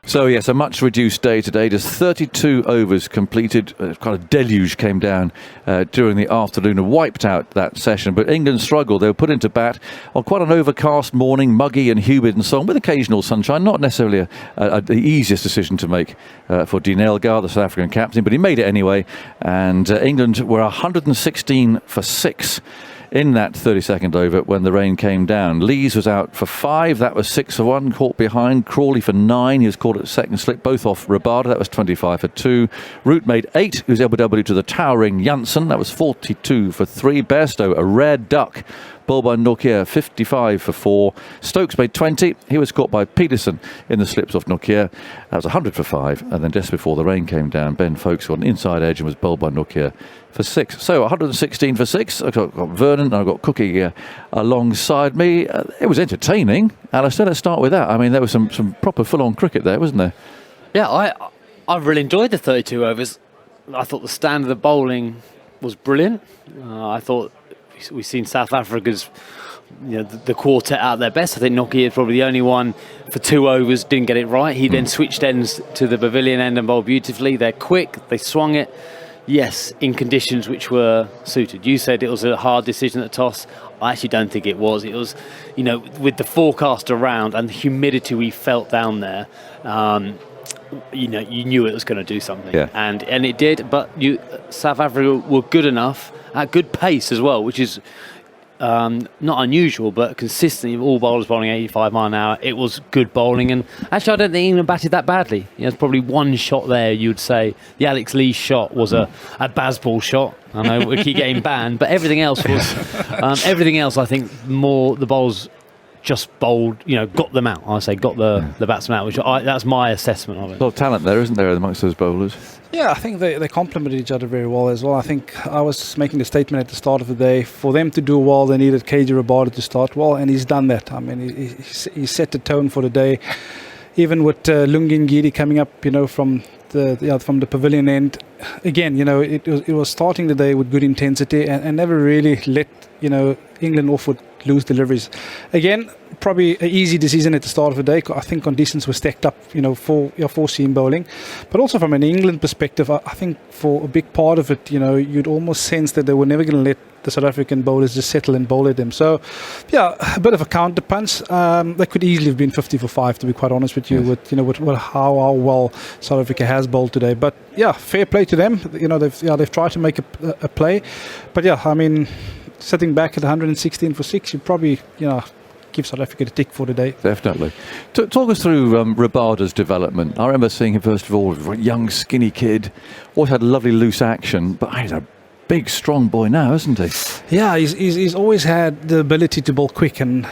So yes, a much reduced day today. Just 32 overs completed. Kind of deluge came down during the afternoon and wiped out that session. But England struggled. They were put into bat on quite an overcast morning, muggy and humid and so on, with occasional sunshine. Not necessarily the easiest decision to make for Dean Elgar, the South African captain, but he made it anyway. And England were 116 for 6 in that 32nd over when the rain came down. Lees was out for 5, that was 6 for 1, caught behind. Crawley for 9, he was caught at second slip, both off Rabada, that was 25 for 2. Root made 8, he was LBW to the towering Janssen, that was 42 for 3. Bairstow, a rare duck, ball by Nokia, 55 for 4. Stokes made 20. He was caught by Peterson in the slips off Nokia. That was 100 for 5. And then just before the rain came down, Ben Foakes got an inside edge and was bowled by Nokia for 6. So 116 for 6. I've got Vernon and I've got Cookie alongside me. It was entertaining. Alistair, let's start with that. I mean, there was some proper full-on cricket there, wasn't there? Yeah, I really enjoyed the 32 overs. I thought the stand of the bowling was brilliant. I thought we've seen South Africa's, the quartet out their best. I think Nokia is probably the only one for 2 overs didn't get it right. He then switched ends to the pavilion end and bowled beautifully. They're quick, they swung it. Yes, in conditions which were suited. You said it was a hard decision at toss. I actually don't think it was. It was, with the forecast around and the humidity we felt down there, you knew it was going to do something. Yeah. And it did, but South Africa were good enough, at good pace as well, which is not unusual, but consistently all bowlers bowling 85 mile an hour. It was good bowling, and actually I don't think England batted that badly. There's probably one shot there you'd say the Alex Lee shot was a Bazball shot. I know we keep getting banned, but everything else was I think more the bowlers just bowled, got them out. I say got the batsmen out, which that's my assessment of it. A lot of talent there, isn't there, amongst those bowlers? Yeah, I think they complement each other very well as well. I think I was making the statement at the start of the day, for them to do well, they needed KG Rabada to start well, and he's done that. I mean, he set the tone for the day. Even with Lungi Ngidi coming up, from the pavilion end, again, it was starting the day with good intensity and never really let England off with loose deliveries. Again, probably an easy decision at the start of the day. I think conditions were stacked up, for seam bowling. But also from an England perspective, I think for a big part of it, you'd almost sense that they were never going to let the South African bowlers just settle and bowl at them. So, yeah, a bit of a counter punch. They could easily have been 50 for 5, to be quite honest with you, yes. with how well South Africa has bowled today. But yeah, fair play to them. They've tried to make a play. But yeah, I mean, sitting back at 116 for 6, you probably, give South Africa the tick for the day. Definitely. Talk us through Rabada's development. I remember seeing him first of all, a young, skinny kid, always had lovely loose action, but he's a big, strong boy now, isn't he? Yeah, he's always had the ability to bowl quick, and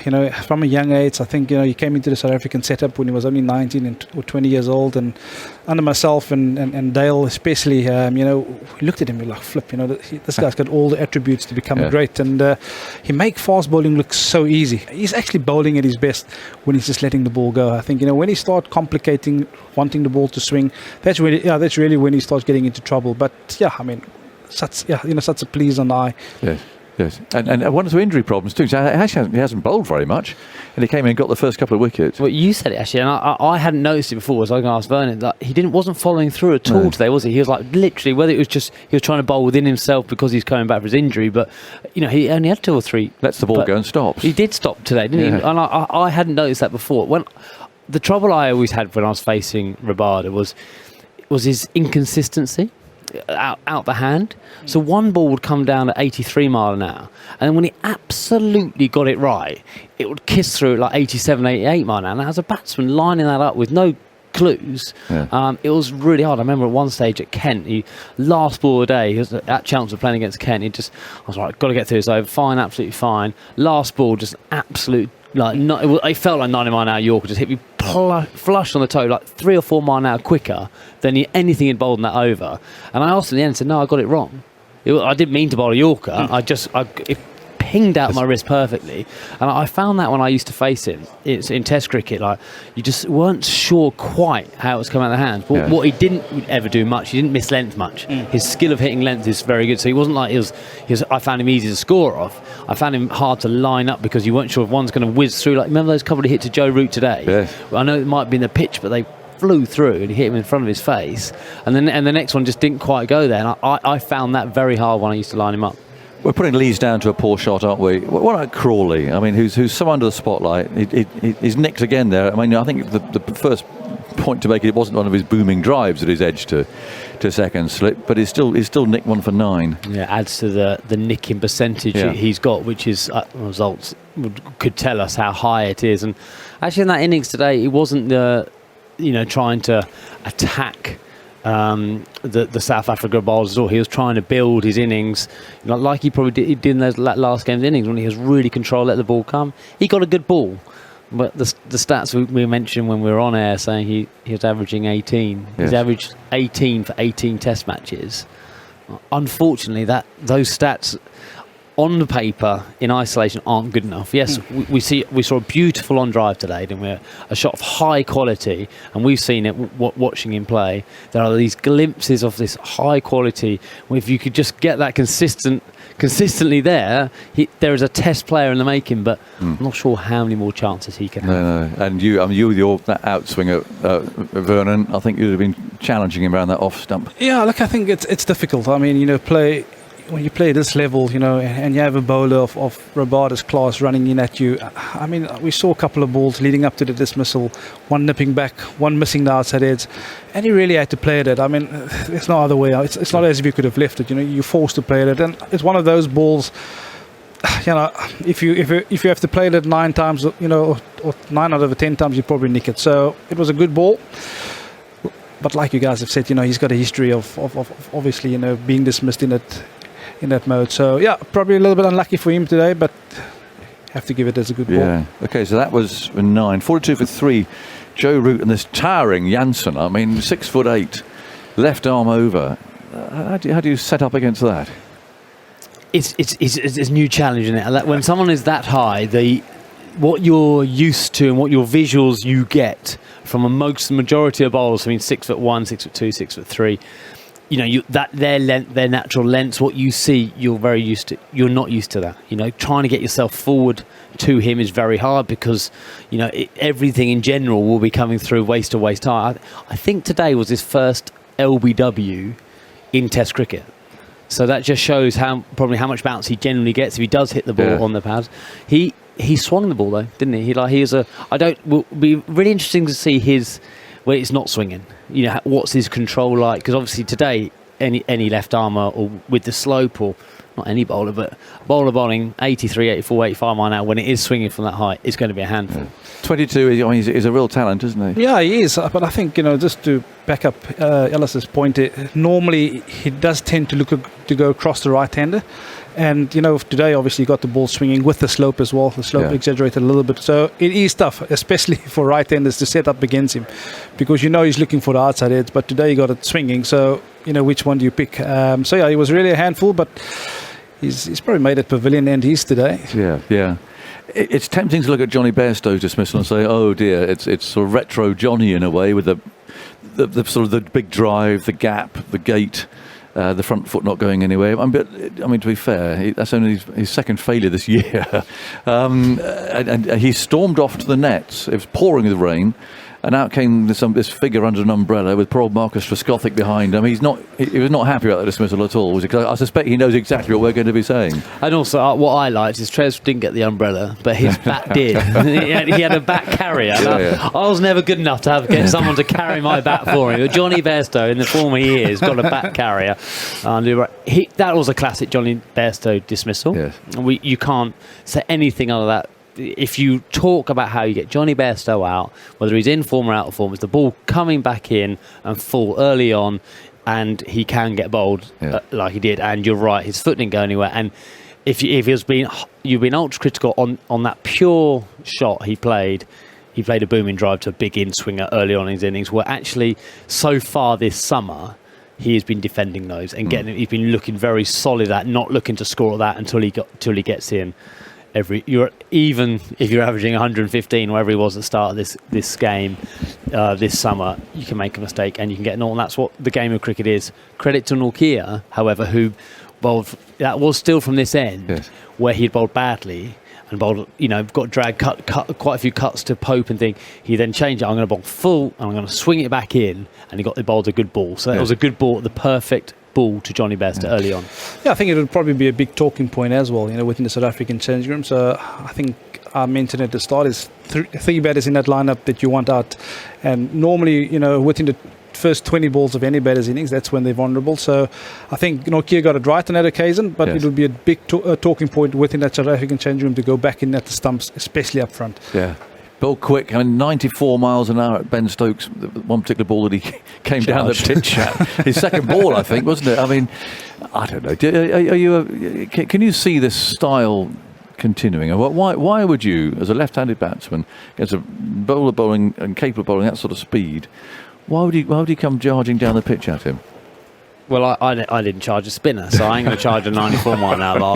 from a young age, I think he came into the South African setup when he was only 19 or 20 years old, and under myself and Dale especially, we looked at him, we were like, flip, this guy's got all the attributes to become great, and he make fast bowling look so easy. He's actually bowling at his best when he's just letting the ball go. I think when he starts complicating, wanting the ball to swing, that's really when he starts getting into trouble. But yeah, I mean, such a pleasing eye. Yes. And one or two injury problems too. So he hasn't bowled very much, and he came in and got the first couple of wickets. Well, you said it actually, and I hadn't noticed it before. As I was going to ask Vernon, that he wasn't following through at all today, was he? He was like literally, whether it was just he was trying to bowl within himself because he's coming back for his injury, but he only had 2 or 3. Lets the ball go and stops. He did stop today, didn't he? And I hadn't noticed that before. When the trouble I always had when I was facing Rabada was his inconsistency. Out the hand. So one ball would come down at 83 mile an hour, and when he absolutely got it right, it would kiss through at like 87, 88 mile an hour. And as a batsman lining that up with no clues, it was really hard. I remember at one stage at Kent, last ball of the day, he was at Chelmsford playing against Kent, I was like, got to get through this over, fine, absolutely fine. Last ball, just absolute, it felt like 90 mile an hour Yorker, just hit me flush on the toe, like 3 or 4 mile an hour quicker than anything he'd bowled in that over. And I asked him at the end and said, no, I got it wrong. I didn't mean to bowl a Yorker. It pinged out my wrist perfectly. And I found that when I used to face him, it's in Test cricket, like you just weren't sure quite how it was coming out of the hands. But what he didn't ever do much, he didn't miss length much. His skill of hitting length is very good. So he wasn't like I found him easy to score off. I found him hard to line up because you weren't sure if one's going to whiz through. Like remember those couple of hits to Joe Root today? Yes. I know it might be in the pitch, but they flew through and hit him in front of his face, and then the next one just didn't quite go there. And I found that very hard when I used to line him up. We're putting Lees down to a poor shot, aren't we? What about Crawley? I mean, who's so under the spotlight? He's nicked again there. I mean, I think the first point to make, it wasn't one of his booming drives at his edge to second slip, but he's still nicked one for 9. Yeah, adds to the nicking percentage he's got, which is results could tell us how high it is. And actually, in that innings today, he wasn't trying to attack the South Africa bowlers at all. He was trying to build his innings, like he probably did in those last game's innings when he was really controlled, let the ball come. He got a good ball. But the stats we mentioned when we were on air saying he was averaging 18. He's averaged 18 for 18 Test matches. Unfortunately, those stats on the paper in isolation aren't good enough. Yes, we saw a beautiful on drive today, didn't we? A shot of high quality, and we've seen it watching him play. There are these glimpses of this high quality. If you could just get that consistently there is a Test player in the making, but I'm not sure how many more chances he can have. No. And you with your that outswing at Vernon, I think you'd have been challenging him around that off stump. Yeah, look, I think it's difficult. I mean, when you play this level, and you have a bowler of Rabada's class running in at you. I mean, we saw a couple of balls leading up to the dismissal, one nipping back, one missing the outside edge, and he really had to play it. I mean, there's no other way. It's not as if you could have left it. You're forced to play it, and it's one of those balls. If you have to play it 9 times, or 9 out of the 10 times, you probably nick it. So it was a good ball. But like you guys have said, he's got a history of obviously, being dismissed in that mode. So yeah, probably a little bit unlucky for him today, but have to give it as a good ball. Yeah. Okay, so that was 9. 42 for 3. Joe Root and this towering Jansen. I mean, 6'8", left arm over. How do you set up against that? It's a new challenge, isn't it? When someone is that high, what you're used to and what your visuals you get from the majority of bowlers, I mean 6'1", 6'2", 6'3", their natural lengths, what you see, you're very used to. You're not used to that. Trying to get yourself forward to him is very hard because, everything in general will be coming through waist to waist high. I think today was his first LBW in Test cricket. So that just shows probably how much bounce he generally gets if he does hit the ball on the pads. He swung the ball though, didn't he? Will be really interesting to see when it's not swinging. What's his control like? Because obviously today, any left armer or with the slope, or not any bowler, but a bowler bowling 83, 84, 85 mile an hour when it is swinging from that height, it's going to be a handful. 22, he's a real talent, isn't he? Yeah, he is. But I think, just to back up Ellis's point, normally he does tend to go across the right-hander. And, today obviously got the ball swinging with the slope as well. The slope exaggerated a little bit. So it is tough, especially for right-handers to set up against him because he's looking for the outside edge. But today he got it swinging. So, which one do you pick? He was really a handful, but he's probably made it pavilion end east today. Yeah. It's tempting to look at Johnny Bairstow's dismissal and say, oh dear, it's sort of retro Johnny in a way with the sort of the big drive, the gap, the gate. The front foot not going anywhere. But to be fair, that's only his second failure this year. and he stormed off to the nets. It was pouring with rain, and out came this figure under an umbrella with poor old Marcus Trescothick behind him. He was not happy about that dismissal at all, was he? 'Cause I suspect he knows exactly what we're going to be saying. And also, what I liked is Trez didn't get the umbrella, but his bat did. he had a bat carrier. I was never good enough to get someone to carry my bat for me. But Johnny Bairstow, in the form he is, got a bat carrier. That was a classic Johnny Bairstow dismissal. Yes. You can't say anything other than that. If you talk about how you get Johnny Bairstow out, whether he's in form or out of form, it's the ball coming back in and full early on, and he can get bowled like he did. And you're right, his foot didn't go anywhere. And if you've been ultra critical on that pure shot he played a booming drive to a big in swinger early on in his innings. Where actually so far this summer he has been defending those and he's been looking very solid at not looking to score at that until he gets in. Even if you're averaging 115, wherever he was at the start of this game this summer, you can make a mistake and you can get an all, and that's what the game of cricket is. Credit to Nortje, however, who bowled, that was still from this end, where he'd bowled badly, and bowled, got drag, cut quite a few cuts to Pope and thing. He then changed it. I'm going to bowl full, and I'm going to swing it back in, and he bowled a good ball. So that was a good ball, the perfect ball to Johnny Best early on. Yeah, I think it would probably be a big talking point as well, within the South African changing room. So I think I mentioned at the start is three batters in that lineup that you want out, and normally, within the first 20 balls of any batter's innings, that's when they're vulnerable. So I think Nortje got it right on that occasion, but it will be a big talking point within that South African changing room to go back in at the stumps, especially up front. Yeah. Bill Quick, 94 miles an hour at Ben Stokes, one particular ball that he came down the pitch at. His second ball, I think, wasn't it? I mean, I don't know. Can you see this style continuing? Why would you, as a left-handed batsman, against a bowler bowling and capable of bowling that sort of speed, why would he come charging down the pitch at him? Well, I didn't charge a spinner, so I ain't going to charge a 94 mile an hour.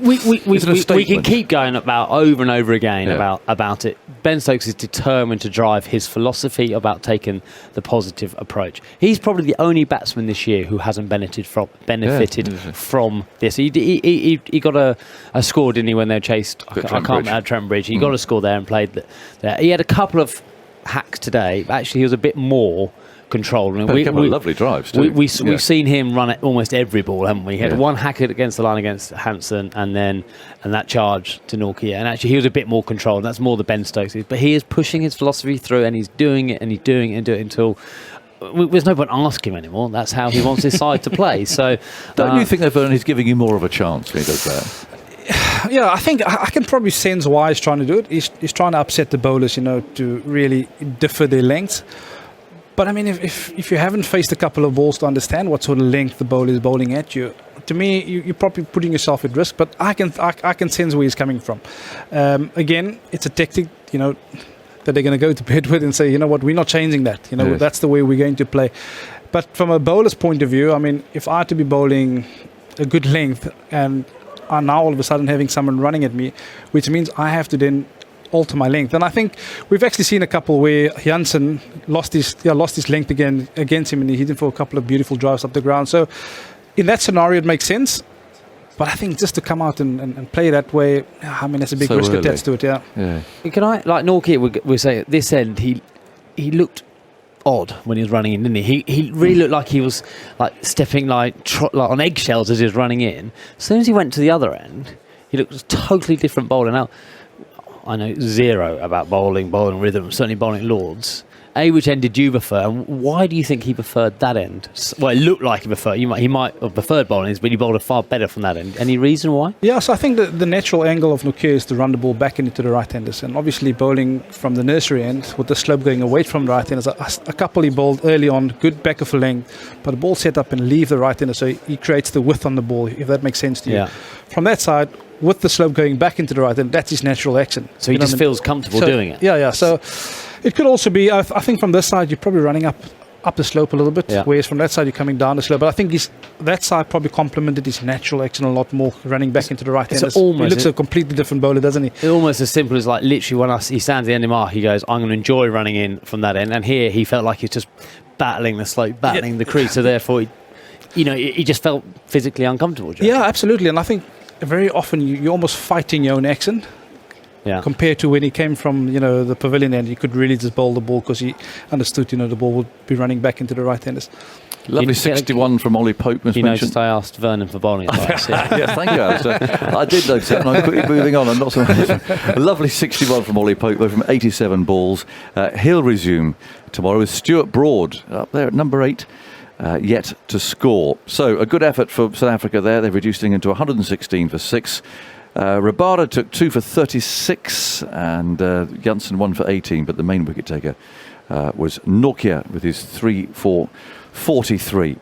We can keep going about over and over again about it. Ben Stokes is determined to drive his philosophy about taking the positive approach. He's probably the only batsman this year who hasn't benefited from this. He got a score, didn't he, when they chased? I can't remember, at Trent Bridge. He got a score there and played there. He had a couple of hacks today. But actually, he was a bit more control. A couple of lovely drives too. We've seen him run at almost every ball, haven't we? He had one hack against the line against Hansen, and that charge to Nortje. And actually, he was a bit more controlled. That's more the Ben Stokes. But he is pushing his philosophy through, and he's doing it, and he's doing it, and doing it until there's no point asking him anymore. That's how he wants his side to play. So, don't you think that Vernon is giving you more of a chance when he does that? Yeah, I think I can probably sense why he's trying to do it. He's trying to upset the bowlers, to really differ their lengths. But I mean, if you haven't faced a couple of balls to understand what sort of length the bowler is bowling at you, to me, you're probably putting yourself at risk. But I can sense where he's coming from. Again, it's a tactic, that they're going to go to bed with and say, you know what, we're not changing that. That's the way we're going to play. But from a bowler's point of view, I mean, if I had to be bowling a good length and I'm now all of a sudden having someone running at me, which means I have to then alter my length. And I think we've actually seen a couple where Jansen lost his length again against him, and he hit him for a couple of beautiful drives up the ground. So in that scenario, it makes sense. But I think just to come out and play that way, I mean, there's a big risk attached to it. Yeah. Can I, like Nortje would say, at this end, he looked odd when he was running in, didn't he? He really looked like he was like stepping like on eggshells as he was running in. As soon as he went to the other end, he looked a totally different bowler. Now, I know zero about bowling rhythm, certainly bowling Lords. Which end did you prefer, and why do you think he preferred that end? Well, it looked like he preferred. He might have preferred bowling, but he bowled it far better from that end. Any reason why? Yeah, so I think the natural angle of Nortje is to run the ball back into the right-handers, and obviously bowling from the nursery end with the slope going away from the right-handers. A couple he bowled early on, good back of the length, but the ball set up and leave the right-hander, so he creates the width on the ball, if that makes sense to you. Yeah. From that side, with the slope going back into the right-hander, that's his natural action. So he just feels comfortable doing it. Yeah. So it could also be, I think from this side, you're probably running up the slope a little bit, whereas from that side, you're coming down the slope. But I think that side probably complemented his natural action a lot more, running back into the right hand. He looks a completely different bowler, doesn't he? It's almost as simple as like literally when he stands at the end of the mark, he goes, I'm going to enjoy running in from that end. And here he felt like he's just battling the slope, battling the crease. So therefore, he just felt physically uncomfortable. Yeah, absolutely. And I think very often you're almost fighting your own action. Yeah. Compared to when he came from, the pavilion end, he could really just bowl the ball because he understood, the ball would be running back into the right-handers. Lovely 61 from Ollie Pope. You noticed I asked Vernon for bowling advice. Yes, thank you, Alistair. I did notice it, and I'm quickly moving on. I'm not so a lovely 61 from Ollie Pope from 87 balls. He'll resume tomorrow with Stuart Broad up there at number 8. Yet to score. So a good effort for South Africa there. They've reduced England to 116 for 6. Rabada took 2 for 36 and Jansen 1 for 18, but the main wicket taker was Nortje with his 3 for 43.